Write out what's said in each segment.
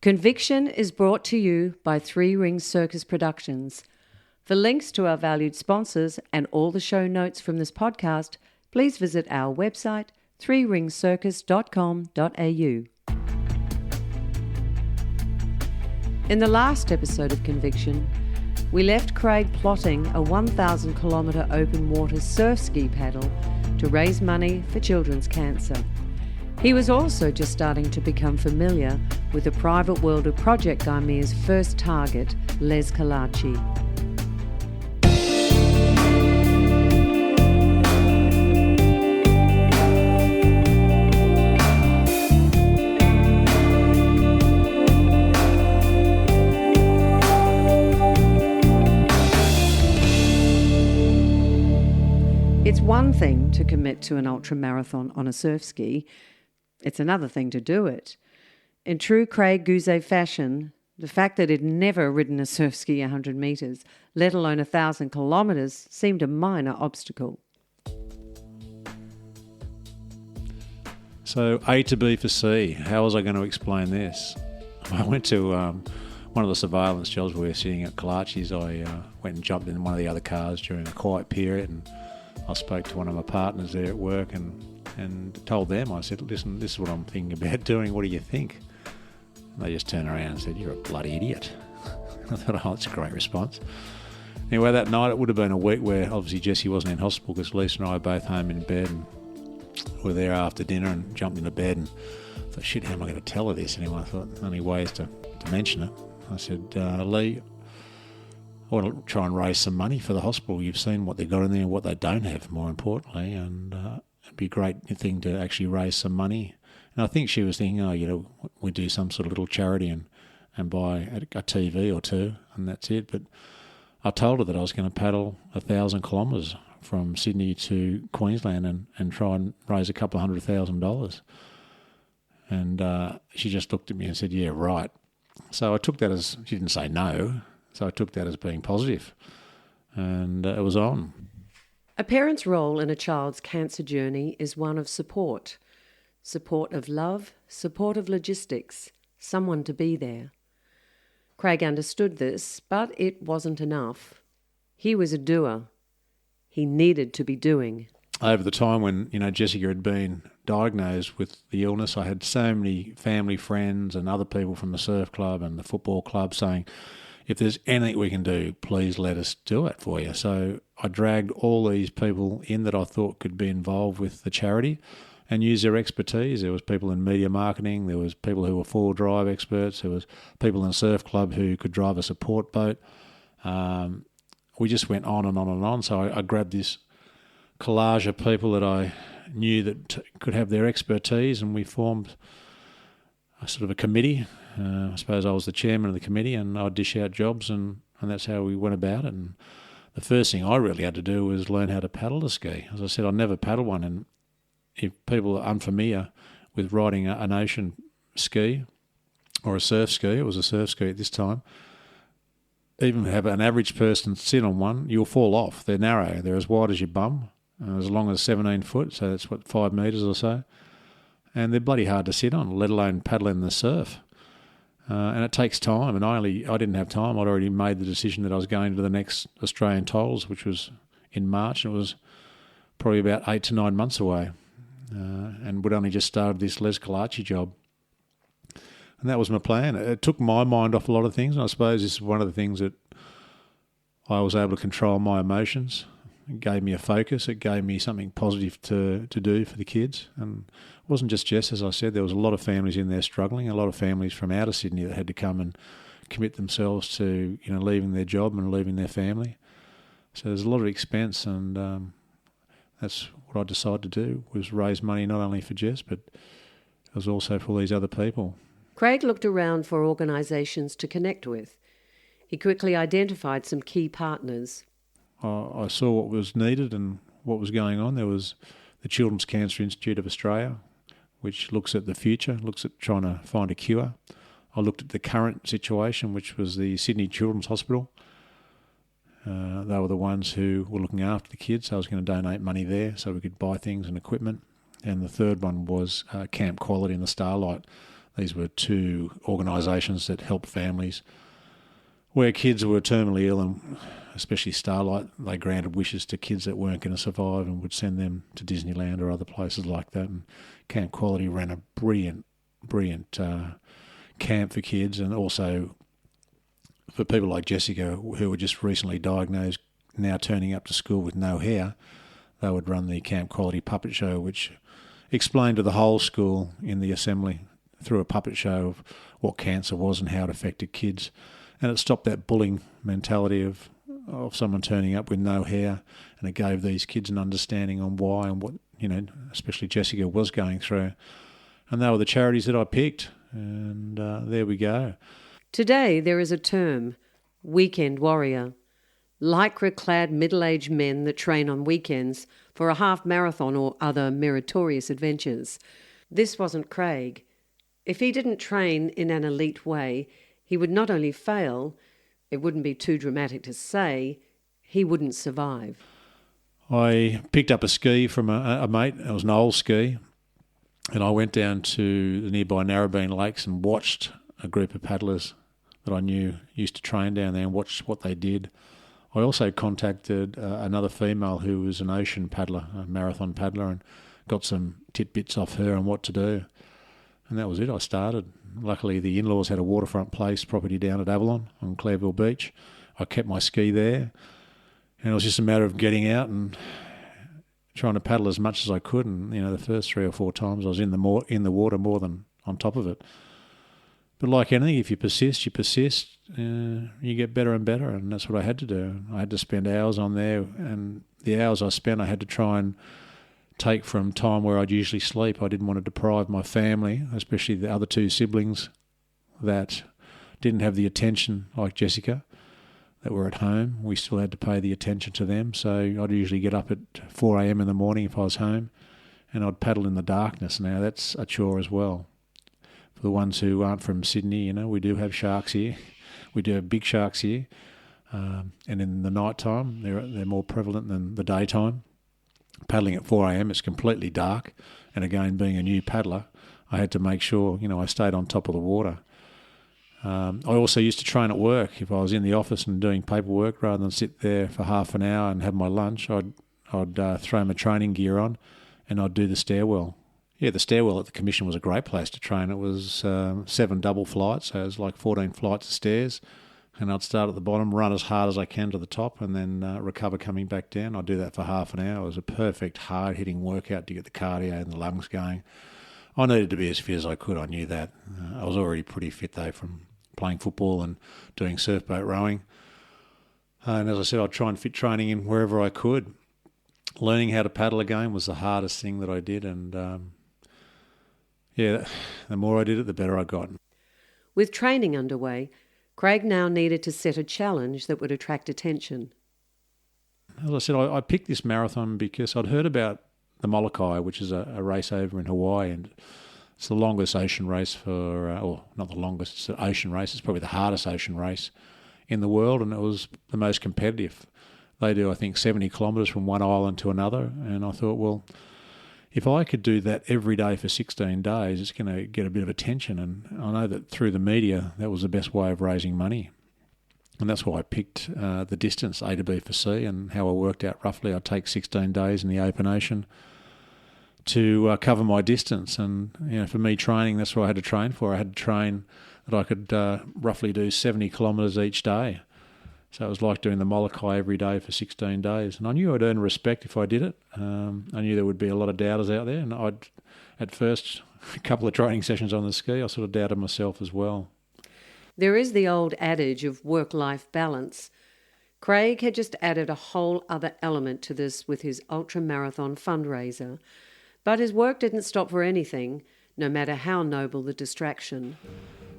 Conviction is brought to you by Three Rings Circus Productions. For links to our valued sponsors and all the show notes from this podcast, please visit our website, threeringscircus.com.au. In the last episode of Conviction, we left Craig plotting a 1,000-kilometre open water surf ski paddle to raise money for children's cancer. He was also just starting to become familiar with the private world of Project Gaimere's first target, Les Kalache. It's one thing to commit to an ultramarathon on a surf ski. It's another thing to do it. In true Craig Gouze fashion, the fact that he'd never ridden a surf ski 100 metres, let alone 1,000 kilometres, seemed a minor obstacle. So A to B for C, how was I going to explain this? I went to one of the surveillance jobs we were sitting at Kalache's. I went and jumped in one of the other cars during a quiet period, and I spoke to one of my partners there at work and told them, I said, listen, this is what I'm thinking about doing, what do you think? And they just turned around and said, you're a bloody idiot. I thought, oh, that's a great response. Anyway, that night it would have been a week where obviously Jessie wasn't in hospital because Lisa and I were both home in bed and were there after dinner and jumped into bed and thought, shit, how am I going to tell her this? Anyway, I thought, only ways to mention it. I said, Lee, I want to try and raise some money for the hospital. You've seen what they've got in there and what they don't have, more importantly, and it'd be a great thing to actually raise some money. And I think she was thinking, we do some sort of little charity and buy a TV or two, and that's it. But I told her that I was going to paddle 1,000 kilometres from Sydney to Queensland and try and raise a couple of $100,000. And she just looked at me and said, yeah, right. So I took that as, she didn't say no, so I took that as being positive, and it was on. A parent's role in a child's cancer journey is one of support. Support of love, support of logistics, someone to be there. Craig understood this, but it wasn't enough. He was a doer. He needed to be doing. Over the time when, Jessica had been diagnosed with the illness, I had so many family friends and other people from the surf club and the football club saying, if there's anything we can do, please let us do it for you. So I dragged all these people in that I thought could be involved with the charity and use their expertise. There was people in media marketing, there was people who were four-wheel drive experts, there was people in the surf club who could drive a support boat. We just went on and on and on. So I grabbed this collage of people that I knew that could have their expertise, and we formed a sort of a committee. I suppose I was the chairman of the committee, and I'd dish out jobs, and that's how we went about it. And the first thing I really had to do was learn how to paddle a ski. As I said, I never paddled one, and if people are unfamiliar with riding an ocean ski or a surf ski, it was a surf ski at this time, even have an average person sit on one, you'll fall off. They're narrow. They're as wide as your bum, as long as 17 foot, so that's, 5 metres or so. And they're bloody hard to sit on, let alone paddle in the surf. And it takes time, and I didn't have time. I'd already made the decision that I was going to the next Australian Tolls, which was in March, and it was probably about 8 to 9 months away, and would only just started this Les Kalache job. And that was my plan. It took my mind off a lot of things, and I suppose this is one of the things that I was able to control my emotions. It gave me a focus. It gave me something positive to do for the kids. And it wasn't just Jess, as I said. There was a lot of families in there struggling, a lot of families from out of Sydney that had to come and commit themselves to leaving their job and leaving their family. So there's a lot of expense, and that's what I decided to do, was raise money not only for Jess, but it was also for these other people. Craig looked around for organisations to connect with. He quickly identified some key partners. I saw what was needed and what was going on. There was the Children's Cancer Institute of Australia, which looks at the future, looks at trying to find a cure. I looked at the current situation, which was the Sydney Children's Hospital. They were the ones who were looking after the kids, so I was going to donate money there so we could buy things and equipment. And the third one was Camp Quality and the Starlight. These were two organisations that helped families where kids were terminally ill, and especially Starlight, they granted wishes to kids that weren't going to survive and would send them to Disneyland or other places like that. And Camp Quality ran a brilliant camp for kids, and also for people like Jessica who were just recently diagnosed, now turning up to school with no hair. They would run the Camp Quality puppet show, which explained to the whole school in the assembly through a puppet show of what cancer was and how it affected kids. And it stopped that bullying mentality of someone turning up with no hair, and it gave these kids an understanding on why and what, especially Jessica was going through. And they were the charities that I picked, and there we go. Today there is a term, weekend warrior. Lycra-clad middle-aged men that train on weekends for a half marathon or other meritorious adventures. This wasn't Craig. If he didn't train in an elite way, he would not only fail, it wouldn't be too dramatic to say, he wouldn't survive. I picked up a ski from a mate. It was an old ski, and I went down to the nearby Narrabeen Lakes and watched a group of paddlers that I knew used to train down there and watched what they did. I also contacted another female who was an ocean paddler, a marathon paddler, and got some tidbits off her on what to do. And that was it. I started. Luckily, the in-laws had a waterfront place property down at Avalon on Clairville Beach. I kept my ski there, and it was just a matter of getting out and trying to paddle as much as I could. And the first 3 or 4 times I was in the water more than on top of it. But like anything, if you persist, you get better and better, and that's what I had to do. I had to spend hours on there, and the hours I spent I had to try and take from time where I'd usually sleep. I didn't want to deprive my family, especially the other 2 siblings that didn't have the attention like Jessica, that were at home. We still had to pay the attention to them, so I'd usually get up at 4 a.m. in the morning if I was home, and I'd paddle in the darkness. Now that's a chore as well. For the ones who aren't from Sydney, we do have sharks here. We do have big sharks here. And in the night time, they're more prevalent than the daytime. Paddling at 4 a.m, it's completely dark. And again, being a new paddler, I had to make sure, I stayed on top of the water. I also used to train at work. If I was in the office and doing paperwork, rather than sit there for half an hour and have my lunch, I'd throw my training gear on and I'd do the stairwell. Yeah, the stairwell at the Commission was a great place to train. It was 7 double flights, so it was like 14 flights of stairs. And I'd start at the bottom, run as hard as I can to the top, and then recover coming back down. I'd do that for half an hour. It was a perfect hard-hitting workout to get the cardio and the lungs going. I needed to be as fit as I could. I knew that. I was already pretty fit, though, from playing football and doing surfboat rowing. And as I said, I'd try and fit training in wherever I could. Learning how to paddle again was the hardest thing that I did, and the more I did it, the better I got. With training underway, Craig now needed to set a challenge that would attract attention. As I said, I picked this marathon because I'd heard about the Molokai, which is a race over in Hawaii, and it's the longest ocean race not the longest, it's an ocean race. It's probably the hardest ocean race in the world, and it was the most competitive. They do, I think, 70 kilometres from one island to another, and I thought, well, if I could do that every day for 16 days, it's going to get a bit of attention. And I know that through the media, that was the best way of raising money. And that's why I picked the distance, A to B for C, and how I worked out roughly I'd take 16 days in the open ocean to cover my distance. And for me, training, that's what I had to train for. I had to train that I could roughly do 70 kilometres each day. So it was like doing the Molokai every day for 16 days. And I knew I'd earn respect if I did it. I knew there would be a lot of doubters out there. And at first, a couple of training sessions on the ski, I sort of doubted myself as well. There is the old adage of work-life balance. Craig had just added a whole other element to this with his ultra-marathon fundraiser. But his work didn't stop for anything, no matter how noble the distraction.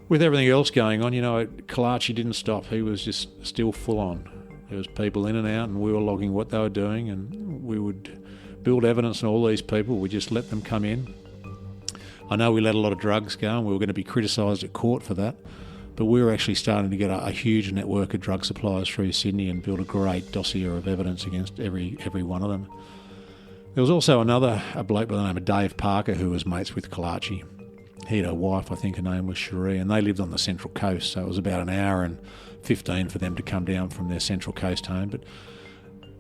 With everything else going on, Kalache didn't stop. He was just still full on. There was people in and out, and we were logging what they were doing, and we would build evidence on all these people. We just let them come in. I know we let a lot of drugs go, and we were going to be criticised at court for that, but we were actually starting to get a huge network of drug suppliers through Sydney and build a great dossier of evidence against every one of them. There was also a bloke by the name of Dave Parker who was mates with Kalache. he had a wife, I think her name was Cherie, and they lived on the Central Coast, so it was about an hour and 15 for them to come down from their Central Coast home. But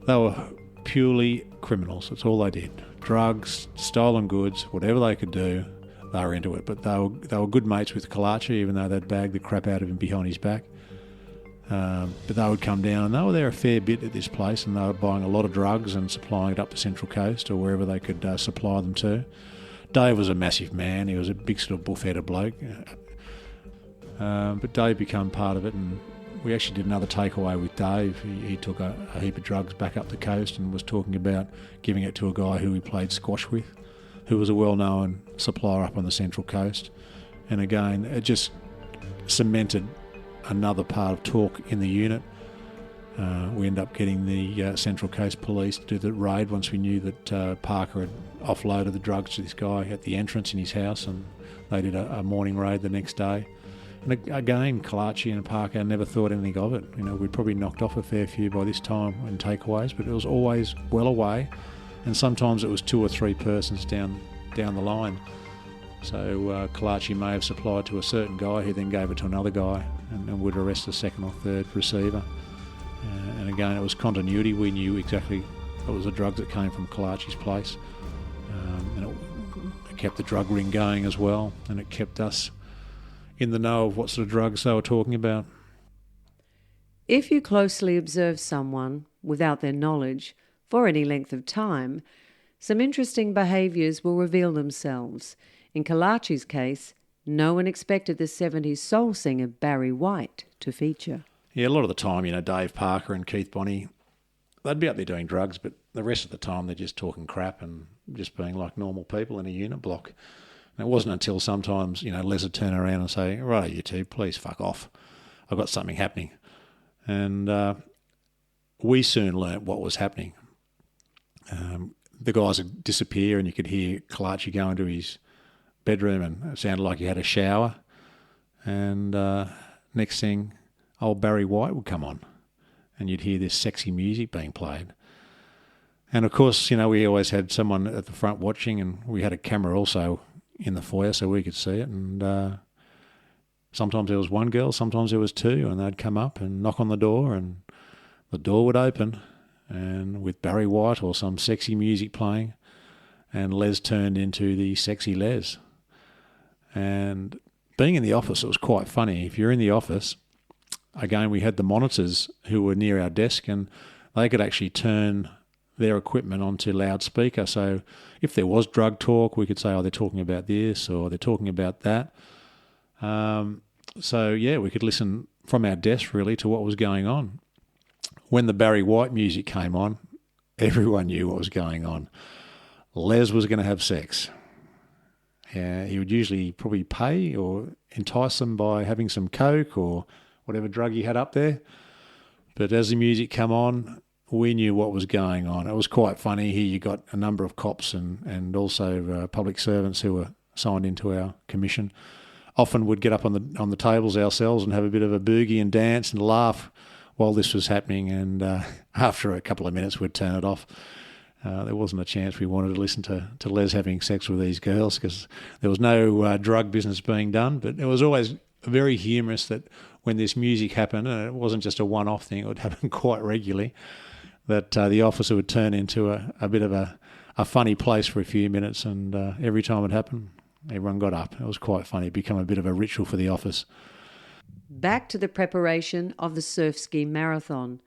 they were purely criminals. That's all they did. Drugs, stolen goods, whatever they could do, they were into it. But they were good mates with Kalache, even though they'd bagged the crap out of him behind his back. But they would come down, and they were there a fair bit at this place, and they were buying a lot of drugs and supplying it up the Central Coast or wherever they could supply them to. Dave was a massive man. He was a big sort of buff-headed bloke. But Dave became part of it, and we actually did another takeaway with Dave. He took a heap of drugs back up the coast and was talking about giving it to a guy who he played squash with, who was a well-known supplier up on the Central Coast. And again, it just cemented another part of talk in the unit. We ended up getting the Central Coast Police to do the raid once we knew that Parker had offloaded the drugs to this guy at the entrance in his house, and they did a morning raid the next day. And again, Kalache and Parker never thought anything of it. We'd probably knocked off a fair few by this time in takeaways, but it was always well away, and sometimes it was 2 or 3 persons down the line. So Kalache may have supplied to a certain guy who then gave it to another guy and would arrest the second or third receiver. And again, it was continuity. We knew exactly it was the drugs that came from Kalache's place. And it kept the drug ring going as well, and it kept us in the know of what sort of drugs they were talking about. If you closely observe someone without their knowledge for any length of time, some interesting behaviours will reveal themselves. In Kalache's case, no one expected the 70s soul singer Barry White to feature. Yeah, a lot of the time, Dave Parker and Keith Bonney, they'd be out there doing drugs, but the rest of the time they're just talking crap and just being like normal people in a unit block. And it wasn't until sometimes, Les would turn around and say, right, you two, please fuck off. I've got something happening. And we soon learnt what was happening. The guys would disappear and you could hear Kalache go into his bedroom and it sounded like he had a shower. And next thing, old Barry White would come on and you'd hear this sexy music being played. And of course, we always had someone at the front watching, and we had a camera also in the foyer so we could see it. And sometimes there was one girl, sometimes there was 2, and they'd come up and knock on the door, and the door would open, and with Barry White or some sexy music playing, and Les turned into the sexy Les. And being in the office, it was quite funny. If you're in the office, again, we had the monitors who were near our desk, and they could actually turn their equipment onto loudspeaker. So if there was drug talk, we could say, oh, they're talking about this or they're talking about that. So, yeah, we could listen from our desk, really, to what was going on. When the Barry White music came on, everyone knew what was going on. Les was going to have sex. He would usually probably pay or entice them by having some coke or whatever drug he had up there. But as the music came on, we knew what was going on. It was quite funny. Here you got a number of cops and also public servants who were signed into our commission. Often would get up on the tables ourselves and have a bit of a boogie and dance and laugh while this was happening. And after a couple of minutes, we'd turn it off. There wasn't a chance we wanted to listen to Les having sex with these girls because there was no drug business being done. But it was always very humorous that when this music happened, and it wasn't just a one-off thing, it would happen quite regularly, that the officer would turn into a bit of a funny place for a few minutes, and every time it happened, everyone got up. It was quite funny. It became a bit of a ritual for the office. Back to the preparation of the surf ski marathon.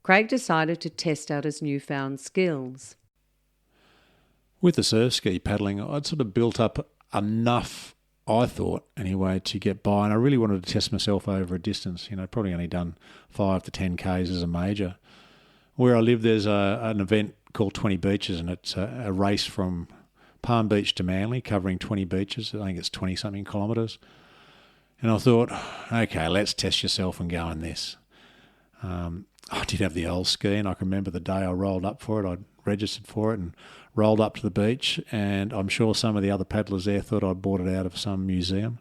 Craig decided to test out his newfound skills. With the surf ski paddling, I'd sort of built up enough, I thought, anyway, to get by, and I really wanted to test myself over a distance. Probably only done 5 to 10 Ks as a major. Where I live, there's an event called 20 Beaches, and it's a race from Palm Beach to Manly, covering 20 beaches. I think it's 20-something kilometres. And I thought, okay, let's test yourself and go in this. I did have the old ski, and I can remember the day I rolled up for it. I'd registered for it and rolled up to the beach, and I'm sure some of the other paddlers there thought I'd bought it out of some museum.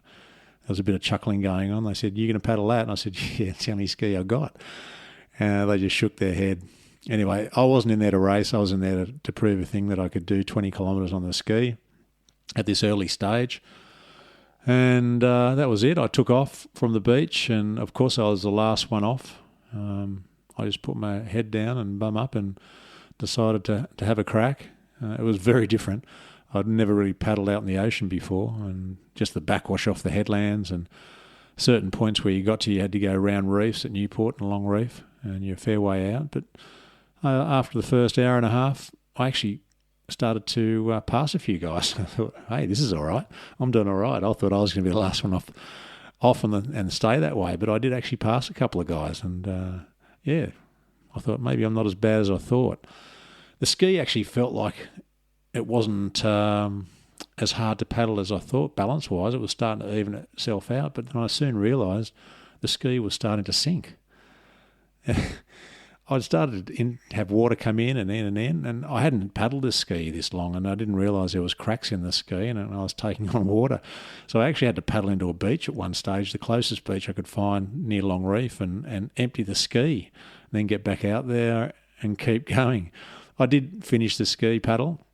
There was a bit of chuckling going on. They said, "You going to paddle that?" And I said, "Yeah, it's the only ski I got." And they just shook their head. Anyway, I wasn't in there to race. I was in there to prove a thing that I could do 20 kilometres on the ski at this early stage. And that was it. I took off from the beach, and of course I was the last one off. I just put my head down and bum up and decided to have a crack. It was very different. I'd never really paddled out in the ocean before, and just the backwash off the headlands and certain points where you had to go around reefs at Newport and Long Reef, and you're a fair way out. But after the first hour and a half, I actually started to pass a few guys. I thought, hey, this is all right. I'm doing all right. I thought I was going to be the last one off and stay that way, but I did actually pass a couple of guys, and I thought maybe I'm not as bad as I thought. The ski actually felt like it wasn't as hard to paddle as I thought, balance-wise. It was starting to even itself out, but then I soon realised the ski was starting to sink. I'd started to have water come in, and I hadn't paddled this ski this long, and I didn't realise there was cracks in the ski, and I was taking on water. So I actually had to paddle into a beach at one stage, the closest beach I could find near Long Reef, and empty the ski, and then get back out there and keep going. I did finish the ski paddle,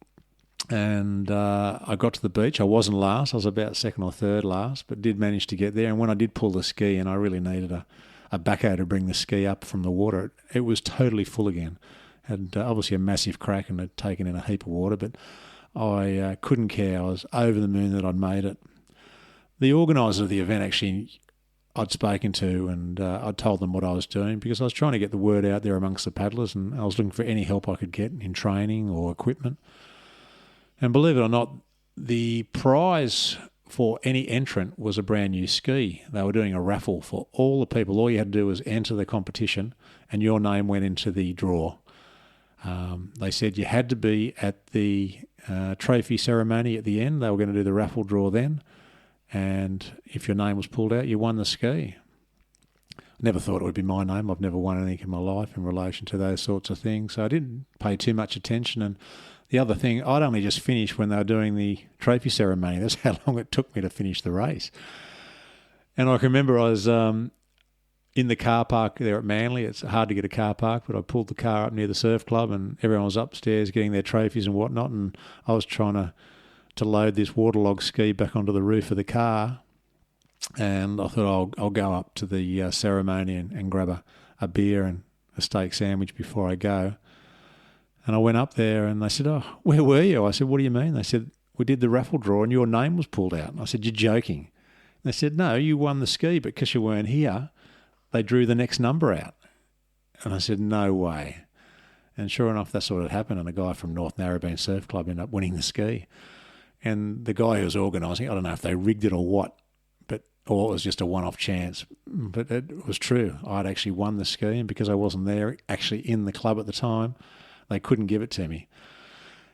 and I got to the beach. I wasn't last. I was about second or third last, but did manage to get there. And when I did pull the ski, and I really needed a backhoe to bring the ski up from the water, it was totally full again. Had obviously a massive crack and had taken in a heap of water, but I couldn't care. I was over the moon that I'd made it. The organiser of the event actually I'd spoken to, and I'd told them what I was doing, because I was trying to get the word out there amongst the paddlers, and I was looking for any help I could get in training or equipment. And believe it or not, the prize for any entrant was a brand new ski. They were doing a raffle for all the people. All you had to do was enter the competition, and your name went into the draw. They said you had to be at the trophy ceremony at the end. They were going to do the raffle draw then, and if your name was pulled out, you won the ski. Never thought it would be my name. I've never won anything in my life in relation to those sorts of things, so I didn't pay too much attention. And the other thing, I'd only just finished when they were doing the trophy ceremony. That's how long it took me to finish the race. And I can remember I was in the car park there at Manly. It's hard to get a car park, but I pulled the car up near the surf club, and everyone was upstairs getting their trophies and whatnot, and I was trying to load this waterlogged ski back onto the roof of the car. And I thought I'll go up to the ceremony and grab a beer and a steak sandwich before I go. And I went up there, and they said, "Oh, where were you?" I said, "What do you mean?" They said, "We did the raffle draw and your name was pulled out." And I said, "You're joking." And they said, "No, you won the ski, but because you weren't here, they drew the next number out." And I said, "No way." And sure enough, that's what had happened, and a guy from North Narrabeen Surf Club ended up winning the ski. And the guy who was organising, I don't know if they rigged it or what, or it was just a one-off chance, but it was true. I'd actually won the ski, and because I wasn't there actually in the club at the time, they couldn't give it to me.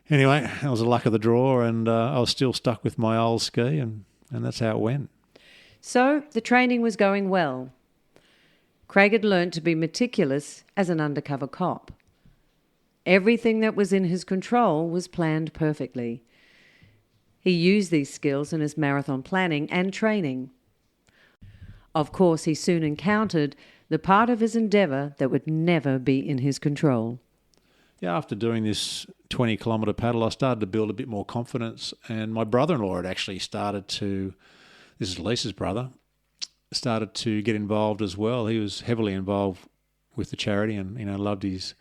Anyway, that was the luck of the draw, and I was still stuck with my old ski, and that's how it went. So the training was going well. Craig had learnt to be meticulous as an undercover cop. Everything that was in his control was planned perfectly. He used these skills in his marathon planning and training. Of course, he soon encountered the part of his endeavour that would never be in his control. Yeah, after doing this 20-kilometre paddle, I started to build a bit more confidence, and my brother-in-law had actually started to, this is Lisa's brother, started to get involved as well. He was heavily involved with the charity and, loved his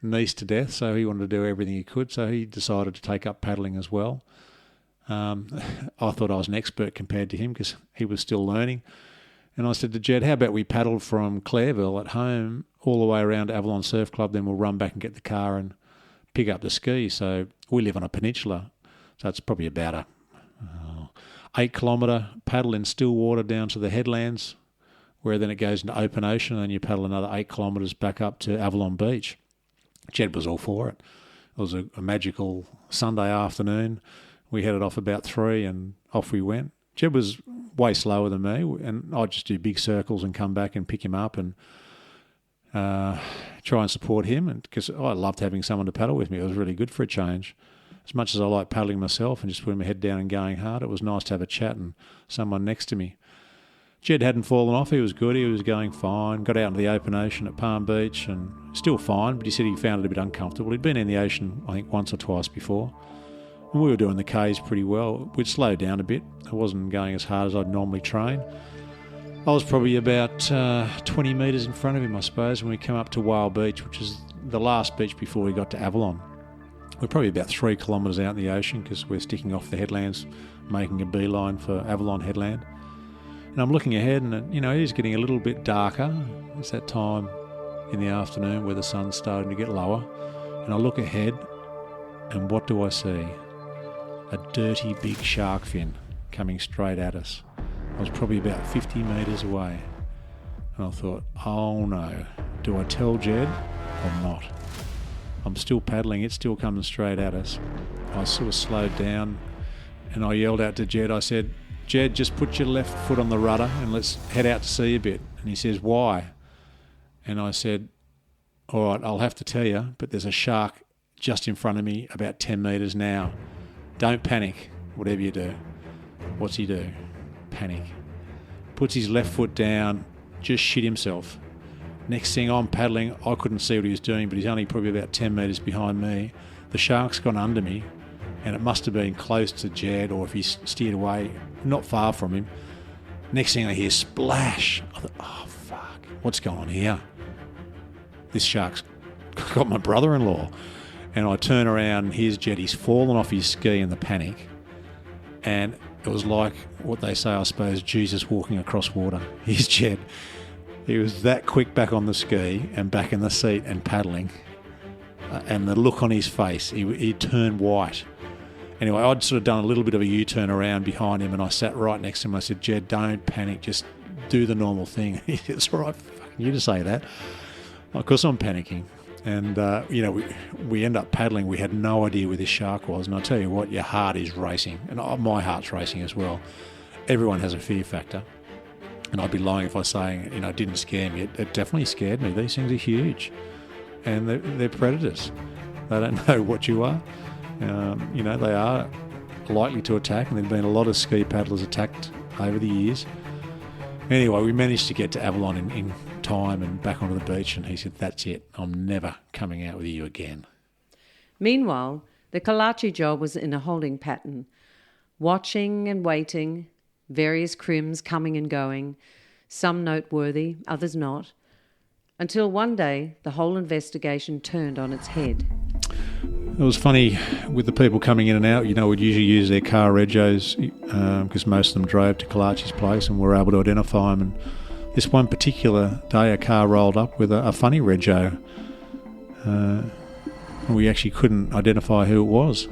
niece to death, so he wanted to do everything he could, so he decided to take up paddling as well. I thought I was an expert compared to him because he was still learning. And I said to Jed, how about we paddle from Clareville at home all the way around to Avalon Surf Club, then we'll run back and get the car and pick up the ski. So we live on a peninsula, so it's probably about a 8-kilometre paddle in still water down to the headlands, where then it goes into open ocean, and you paddle another 8 kilometres back up to Avalon Beach. Jed was all for it. It was a magical Sunday afternoon. We headed off about 3 and off we went. Jed was way slower than me, and I'd just do big circles and come back and pick him up and try and support him, and because I loved having someone to paddle with me. It was really good for a change. As much as I like paddling myself and just putting my head down and going hard, it was nice to have a chat and someone next to me. Jed hadn't fallen off. He was good. He was going fine. Got out into the open ocean at Palm Beach and still fine, but he said he found it a bit uncomfortable. He'd been in the ocean, I think, once or twice before. And we were doing the Ks pretty well. We'd slowed down a bit. I wasn't going as hard as I'd normally train. I was probably about 20 metres in front of him, I suppose, when we came up to Whale Beach, which is the last beach before we got to Avalon. We're probably about 3 kilometres out in the ocean because we're sticking off the headlands, making a beeline for Avalon Headland. And I'm looking ahead and, it is getting a little bit darker. It's that time in the afternoon where the sun's starting to get lower. And I look ahead and what do I see? A dirty big shark fin coming straight at us. I was probably about 50 metres away. And I thought, oh no, do I tell Jed or not? I'm still paddling, it's still coming straight at us. I sort of slowed down and I yelled out to Jed, I said, Jed, just put your left foot on the rudder and let's head out to sea a bit. And he says, why? And I said, all right, I'll have to tell you, but there's a shark just in front of me about 10 metres now. Don't panic, whatever you do. What's he do? Panic. Puts his left foot down, just shit himself. Next thing I'm paddling, I couldn't see what he was doing, but he's only probably about 10 metres behind me. The shark's gone under me, and it must have been close to Jed, or if he's steered away, not far from him. Next thing I hear, splash. I thought, oh, fuck, what's going on here? This shark's got my brother-in-law. And I turn around, and here's Jed. He's fallen off his ski in the panic. And it was like what they say, I suppose, Jesus walking across water. Here's Jed. He was that quick back on the ski and back in the seat and paddling. And the look on his face, he turned white. Anyway, I'd sort of done a little bit of a U-turn around behind him and I sat right next to him. I said, Jed, don't panic, just do the normal thing. He said, it's all right, fucking you to say that. Of course I'm panicking. And, we end up paddling. We had no idea where this shark was. And I tell you what, your heart is racing. And my heart's racing as well. Everyone has a fear factor. And I'd be lying if I was saying, it didn't scare me. It definitely scared me. These things are huge. And they're predators. They don't know what you are. They are likely to attack. And there have been a lot of ski paddlers attacked over the years. Anyway, we managed to get to Avalon in time and back onto the beach, and he said, that's it, I'm never coming out with you again. Meanwhile, the Kalache job was in a holding pattern, watching and waiting, various crims coming and going, some noteworthy, others not, until one day the whole investigation turned on its head. It was funny with the people coming in and out, we'd usually use their car regos because most of them drove to Kalache's place and were able to identify them. And this one particular day, a car rolled up with a funny rego. We actually couldn't identify who it was.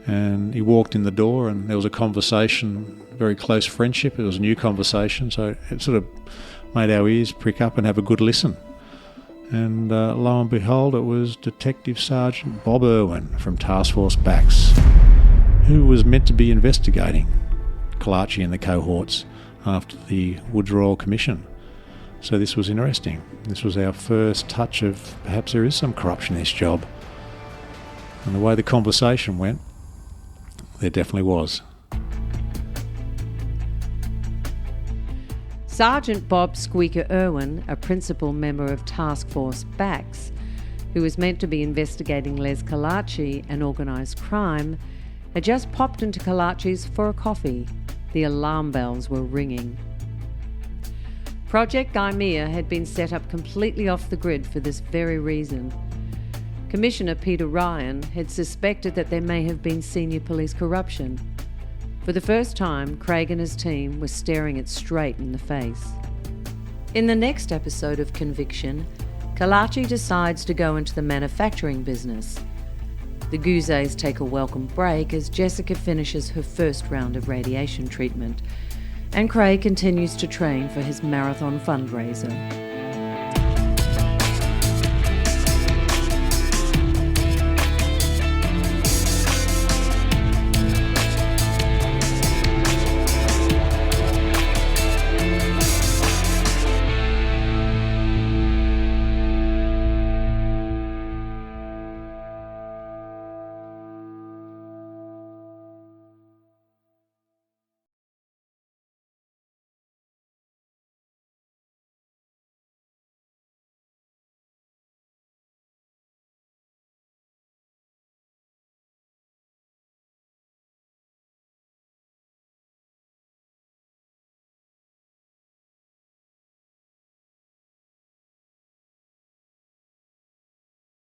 And he walked in the door and there was a conversation, very close friendship. It was a new conversation, so it sort of made our ears prick up and have a good listen. And lo and behold, it was Detective Sergeant Bob Irwin from Task Force Backs, who was meant to be investigating Kalache and the cohorts after the Woods Royal Commission. So this was interesting. This was our first touch of perhaps there is some corruption in this job. And the way the conversation went, there definitely was. Sergeant Bob Squeaker Irwin, a principal member of Task Force Backs, who was meant to be investigating Les Kalache and organised crime, had just popped into Kalache's for a coffee. The alarm bells were ringing. Project Gaimea had been set up completely off the grid for this very reason. Commissioner Peter Ryan had suspected that there may have been senior police corruption. For the first time, Craig and his team were staring it straight in the face. In the next episode of Conviction, Kalache decides to go into the manufacturing business. The Guzes take a welcome break as Jessica finishes her first round of radiation treatment, and Craig continues to train for his marathon fundraiser.